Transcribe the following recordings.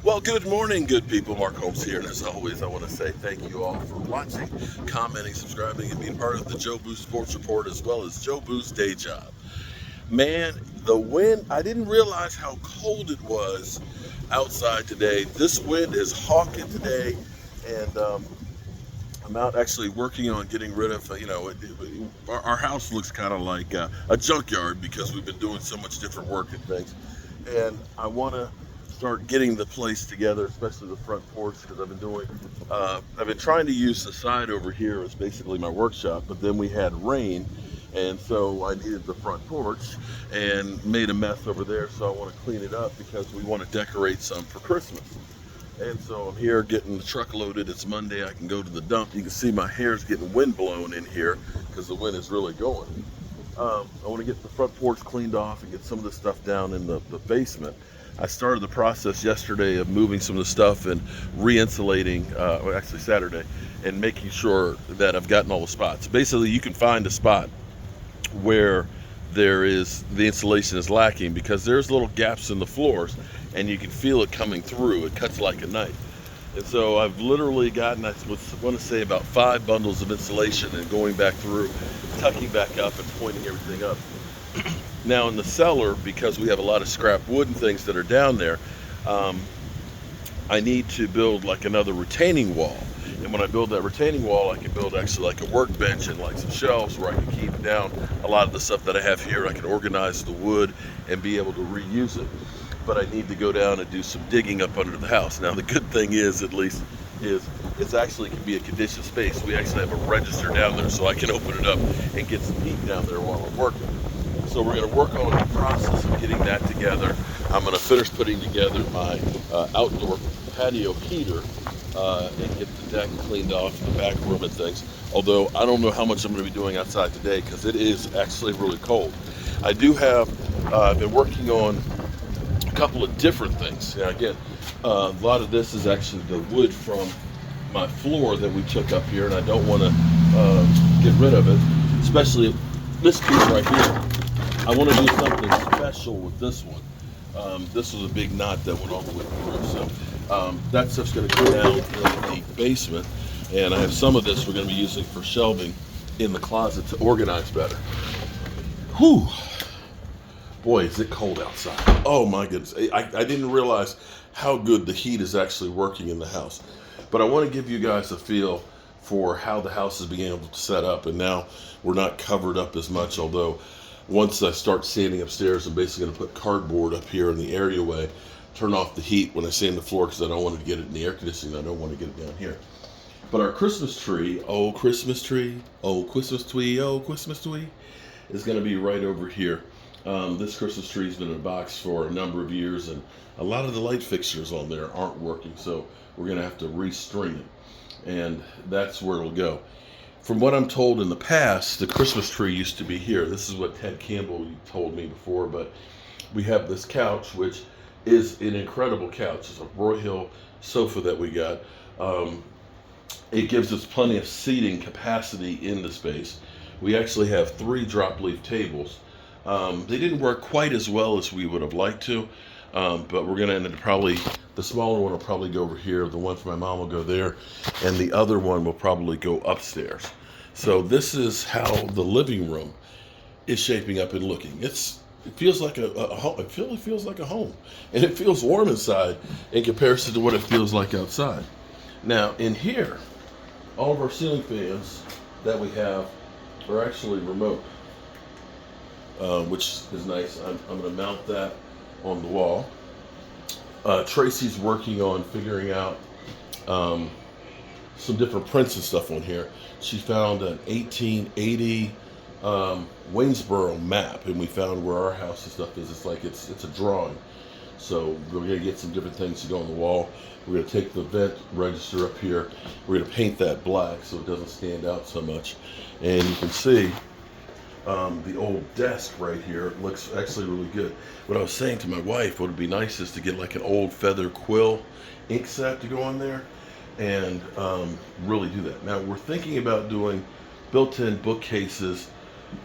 Well, good morning, good people. Mark Holmes here, and as always, I want to say thank you all for watching, commenting, subscribing, and being part of the Joe Boost Sports Report as well as Joe Boost Day Job. Man, the wind, I didn't realize how cold it was outside today. This wind is hawking today, and I'm out actually working on getting rid of, our house looks kind of like a junkyard because we've been doing so much different work and things. And I want to start getting the place together, especially the front porch, because I've been trying to use the side over here as basically my workshop, but then we had rain. And so I needed the front porch and made a mess over there. So I want to clean it up because we want to decorate some for Christmas. And so I'm here getting the truck loaded. It's Monday. I can go to the dump. You can see my hair's getting wind blown in here because the wind is really going. I want to get the front porch cleaned off and get some of the stuff down in the basement. I started the process yesterday of moving some of the stuff and re-insulating, actually Saturday, and making sure that I've gotten all the spots. Basically, you can find a spot where the insulation is lacking because there's little gaps in the floors and you can feel it coming through. It cuts like a knife. And so I've literally gotten, I want to say, about 5 bundles of insulation and going back through, tucking back up and pointing everything up. Now in the cellar, because we have a lot of scrap wood and things that are down there, I need to build like another retaining wall. And when I build that retaining wall, I can build actually like a workbench and like some shelves where I can keep down a lot of the stuff that I have here. I can organize the wood and be able to reuse it. But I need to go down and do some digging up under the house. Now the good thing is, at least, is it's actually can be a conditioned space. We actually have a register down there so I can open it up and get some heat down there while I'm working. So we're going to work on the process of getting that together. I'm going to finish putting together my outdoor patio heater and get the deck cleaned off, the back room and things. Although I don't know how much I'm going to be doing outside today because it is actually really cold. I do have, I've been working on a couple of different things. Now again, a lot of this is actually the wood from my floor that we took up here, and I don't want to get rid of it, especially this piece right here. I want to do something special with this one. This was a big knot that went all the way through, so that stuff's going to go down in the basement, and I have some of this we're going to be using for shelving in the closet to organize better. Whew. Boy, is it cold outside. Oh my goodness. I didn't realize how good the heat is actually working in the house. But I want to give you guys a feel for how the house is being able to set up. And now we're not covered up as much, although once I start sanding upstairs, I'm basically going to put cardboard up here in the areaway, turn off the heat when I sand the floor because I don't want to get it in the air conditioning. I don't want to get it down here. But our Christmas tree, oh Christmas tree, oh Christmas tree, oh Christmas tree, is going to be right over here. This Christmas tree has been in a box for a number of years, and a lot of the light fixtures on there aren't working, so we're going to have to restring it, and that's where it'll go. From what I'm told in the past, the Christmas tree used to be here. This is what Ted Campbell told me before, but we have this couch, which is an incredible couch. It's a Broyhill sofa that we got. It gives us plenty of seating capacity in the space. We actually have 3 drop leaf tables. They didn't work quite as well as we would have liked to, but we're going to end up probably, the smaller one will probably go over here, the one for my mom will go there, and the other one will probably go upstairs. So this is how the living room is shaping up and looking. It feels like a home. It feels like a home, and it feels warm inside in comparison to what it feels like outside. Now in here, all of our ceiling fans that we have are actually remote. Which is nice. I'm going to mount that on the wall. Tracy's working on figuring out some different prints and stuff on here. She found an 1880 Waynesboro map, and we found where our house and stuff is. It's a drawing. So we're going to get some different things to go on the wall. We're going to take the vent register up here. We're going to paint that black so it doesn't stand out so much. And you can see the old desk right here looks actually really good. What I was saying to my wife, what would be nice is to get like an old feather quill ink set to go on there and really do that. Now we're thinking about doing built-in bookcases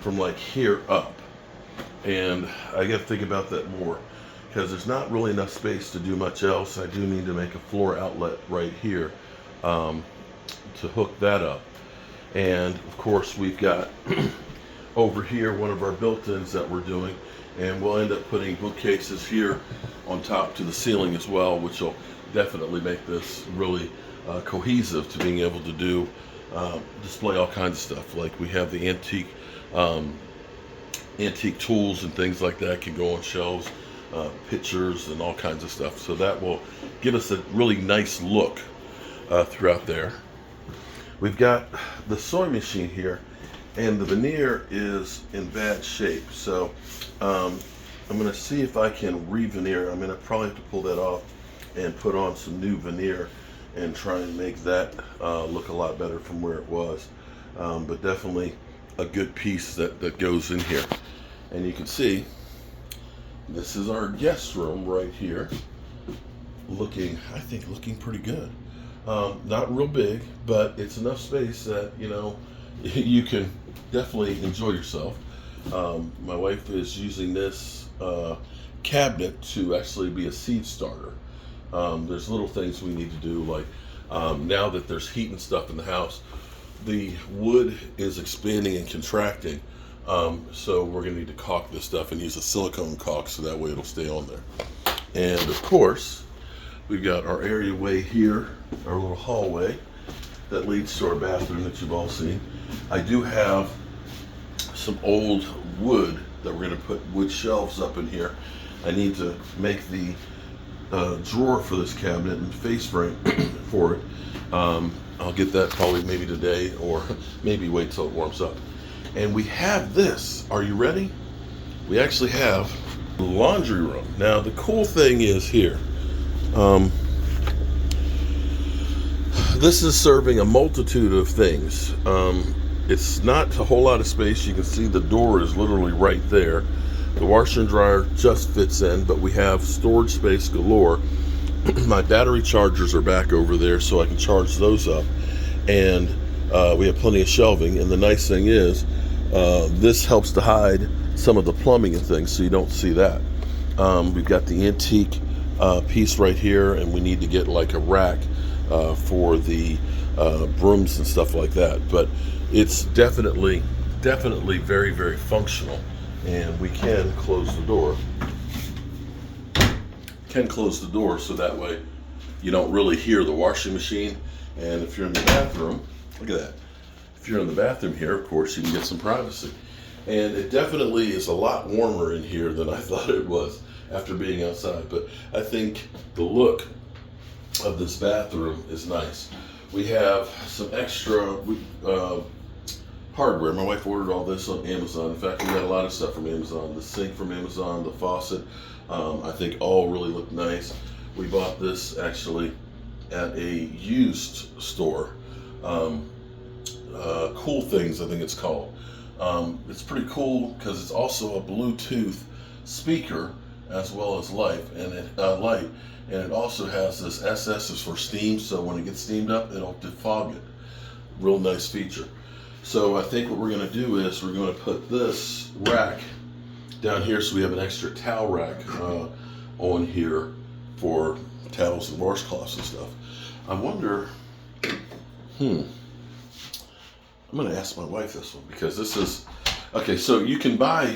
from like here up, and I got to think about that more because there's not really enough space to do much else. I do need to make a floor outlet right here to hook that up. And of course we've got over here one of our built-ins that we're doing, and we'll end up putting bookcases here on top to the ceiling as well, which will definitely make this really cohesive to being able to do display all kinds of stuff. Like we have the antique tools and things like that can go on shelves, pictures and all kinds of stuff. So that will give us a really nice look throughout there. We've got the sewing machine here, and the veneer is in bad shape. So I'm going to see if I can re-veneer. I'm going to probably have to pull that off and put on some new veneer and try and make that look a lot better from where it was. But definitely a good piece that goes in here. And you can see this is our guest room right here, I think looking pretty good. Not real big, but it's enough space that, you know, you can definitely enjoy yourself. My wife is using this cabinet to actually be a seed starter. There's little things we need to do, like now that there's heat and stuff in the house, the wood is expanding and contracting. So we're going to need to caulk this stuff and use a silicone caulk so that way it'll stay on there. And of course, we've got our areaway here, our little hallway that leads to our bathroom that you've all seen. I do have some old wood that we're going to put wood shelves up in here. I need to make the drawer for this cabinet and face frame for it. I'll get that probably maybe today, or maybe wait till it warms up. And we have this. Are you ready? We actually have the laundry room. Now the cool thing is here, this is serving a multitude of things. It's not a whole lot of space. You can see the door is literally right there. The washer and dryer just fits in, but we have storage space galore. My battery chargers are back over there, so I can charge those up. And we have plenty of shelving. And the nice thing is, this helps to hide some of the plumbing and things, so you don't see that. We've got the antique piece right here, and we need to get like a rack for the brooms and stuff like that. But it's definitely very, very functional. And we can close the door. So that way you don't really hear the washing machine. And if you're in the bathroom, look at that. If you're in the bathroom here, of course, you can get some privacy. And it definitely is a lot warmer in here than I thought it was after being outside. But I think the look of this bathroom is nice. We have some extra hardware. My wife ordered all this on Amazon. In fact, we got a lot of stuff from Amazon. The sink from Amazon, the faucet, I think all really look nice. We bought this actually at a used store. Cool Things, I think it's called. It's pretty cool because it's also a Bluetooth speaker as well as light, and it also has this SS is for steam, so when it gets steamed up, it'll defog it. Real nice feature. So I think what we're going to do is we're going to put this rack down here, so we have an extra towel rack on here for towels and washcloths and stuff. I wonder, I'm going to ask my wife this one, because this is, okay, so you can buy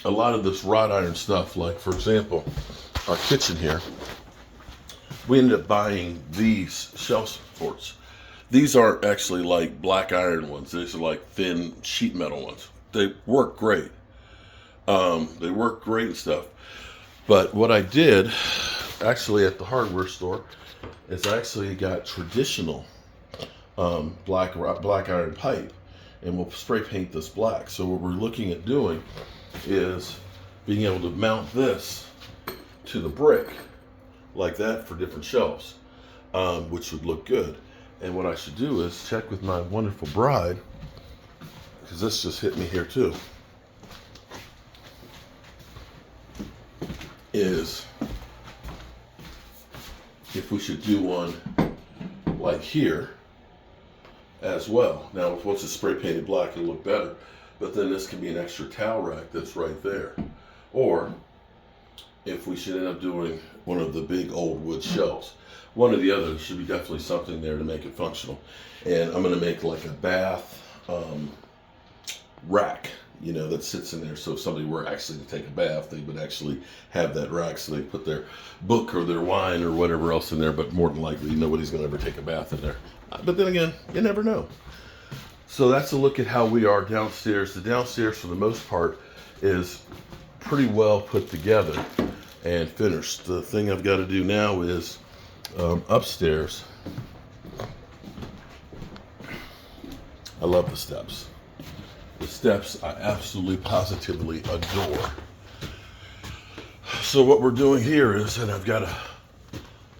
a lot of this wrought iron stuff, like for example, our kitchen here. We ended up buying these shelf supports. These aren't actually like black iron ones. These are like thin sheet metal ones. They work great. They work great and stuff. But what I did actually at the hardware store is I actually got traditional black iron pipe, and we'll spray paint this black. So what we're looking at doing is being able to mount this to the brick like that for different shelves, which would look good. And what I should do is check with my wonderful bride, because this just hit me here too, is if we should do one like here as well. Now, once it's spray painted black, it'll look better. But then this can be an extra towel rack that's right there. Or if we should end up doing one of the big old wood shelves. One or the other. There should be definitely something there to make it functional. And I'm going to make like a bath rack, you know, that sits in there. So if somebody were actually to take a bath, they would actually have that rack so they put their book or their wine or whatever else in there. But more than likely, nobody's going to ever take a bath in there. But then again, you never know. So that's a look at how we are downstairs. The downstairs, for the most part, is pretty well put together and finished. The thing I've got to do now is upstairs. I love the steps. The steps I absolutely positively adore. So what we're doing here is, and I've got to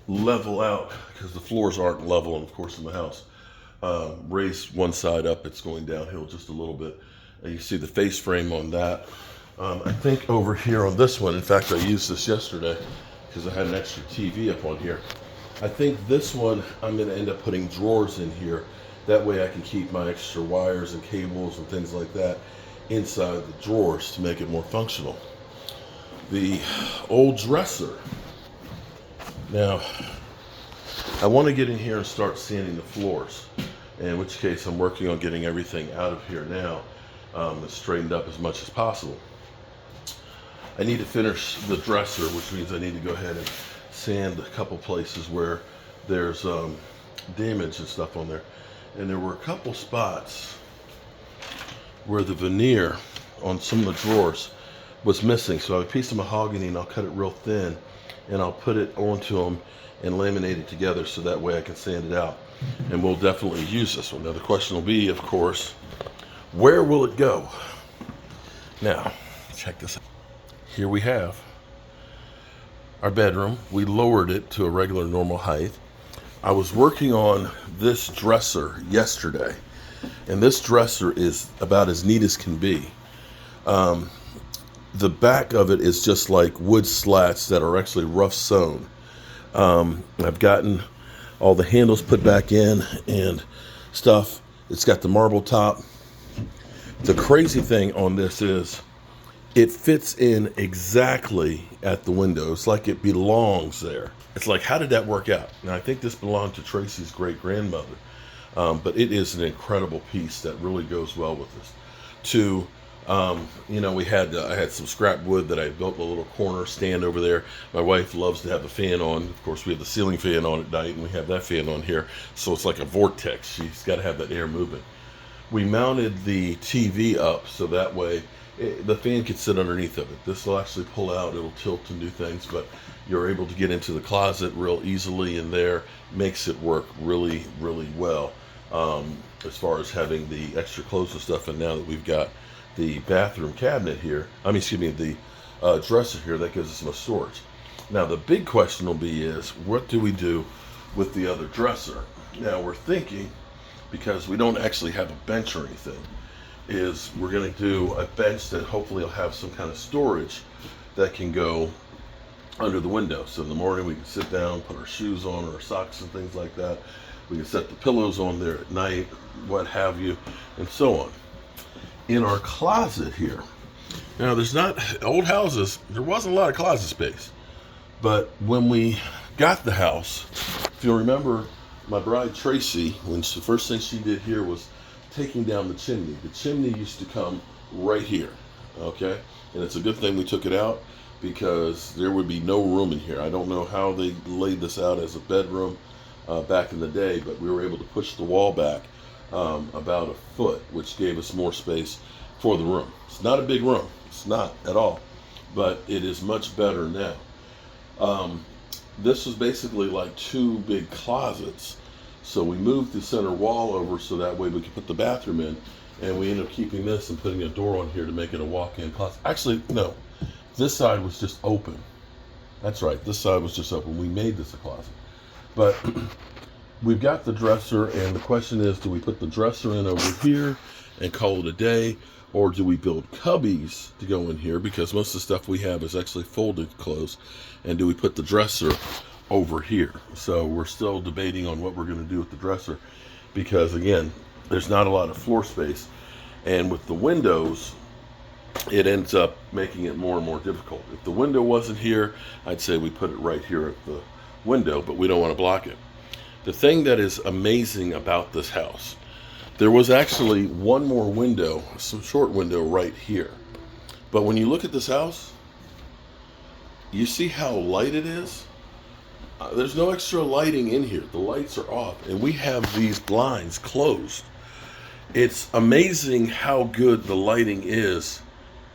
level out because the floors aren't level, and of course in the house, raise one side up, it's going downhill just a little bit. And you see the face frame on that. I think over here on this one, in fact I used this yesterday because I had an extra TV up on here. I think this one I'm going to end up putting drawers in here. That way I can keep my extra wires and cables and things like that inside the drawers to make it more functional. The old dresser. Now, I want to get in here and start sanding the floors, in which case I'm working on getting everything out of here now, straightened up as much as possible. I need to finish the dresser, which means I need to go ahead and sand a couple places where there's damage and stuff on there. And there were a couple spots where the veneer on some of the drawers was missing. So I have a piece of mahogany and I'll cut it real thin and I'll put it onto them and laminate it together so that way I can sand it out. And we'll definitely use this one. Now the question will be, of course, where will it go? Now, check this out. Here we have our bedroom. We lowered it to a regular normal height. I was working on this dresser yesterday, and this dresser is about as neat as can be. The back of it is just like wood slats that are actually rough sewn. I've gotten all the handles put back in and stuff. It's got the marble top. The crazy thing on this is it fits in exactly at the window. It's like it belongs there. It's like, how did that work out? Now, I think this belonged to Tracy's great-grandmother, but it is an incredible piece that really goes well with this. You know, I had some scrap wood that I built a little corner stand over there. My wife loves to have the fan on. Of course, we have the ceiling fan on at night, and we have that fan on here. So it's like a vortex. She's got to have that air moving. We mounted the TV up so that way the fan could sit underneath of it. This will actually pull out. It'll tilt and do things, but you're able to get into the closet real easily in there. Makes it work really, really well as far as having the extra clothes and stuff. And now that we've got the bathroom cabinet here, the dresser here, that gives us some storage. Now the big question will be is, what do we do with the other dresser? Now we're thinking, because we don't actually have a bench or anything, is we're going to do a bench that hopefully will have some kind of storage that can go under the window. So in the morning we can sit down, put our shoes on, or our socks and things like that. We can set the pillows on there at night, what have you, and so on. In our closet here, now there's not, old houses, there wasn't a lot of closet space. But when we got the house, if you'll remember, my bride Tracy, the first thing she did here was taking down the chimney. The chimney used to come right here, okay? And it's a good thing we took it out because there would be no room in here. I don't know how they laid this out as a bedroom back in the day, but we were able to push the wall back about a foot, which gave us more space for the room. It's not a big room. It's not at all, but it is much better now. This was basically like two big closets. So we moved the center wall over so that way we could put the bathroom in, and we ended up keeping this and putting a door on here to make it a walk-in closet. Actually, no, this side was just open. That's right, this side was just open. We made this a closet. But we've got the dresser, and the question is, do we put the dresser in over here and call it a day, or do we build cubbies to go in here, because most of the stuff we have is actually folded clothes, and do we put the dresser over here? So we're still debating on what we're going to do with the dresser, because again, there's not a lot of floor space, and with the windows, it ends up making it more and more difficult. If the window wasn't here, I'd say we put it right here at the window, but we don't want to block it. The thing that is amazing about this house, there was actually one more window, some short window right here. But when you look at this house, you see how light it is? There's no extra lighting in here. The lights are off, and we have these blinds closed. It's amazing how good the lighting is,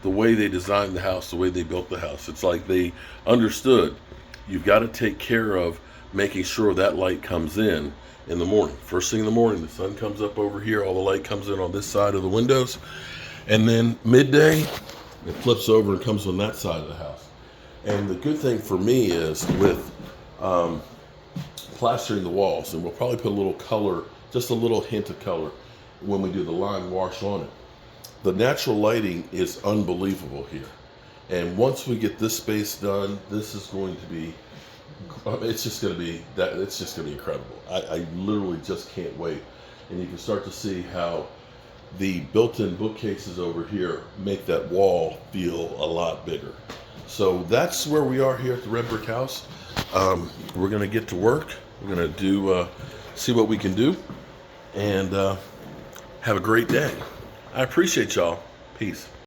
the way they designed the house, the way they built the house. It's like they understood you've got to take care of making sure that light comes in the morning. First thing in the morning, the sun comes up over here, all the light comes in on this side of the windows, and then midday, it flips over and comes on that side of the house. And the good thing for me is with plastering the walls, and we'll probably put a little color, just a little hint of color when we do the lime wash on it. The natural lighting is unbelievable here. And once we get this space done, this is going to be, it's just going to be incredible. I literally just can't wait. And you can start to see how the built-in bookcases over here make that wall feel a lot bigger. So that's where we are here at the Red Brick House. We're going to get to work. We're going to do see what we can do, and have a great day. I appreciate y'all. Peace.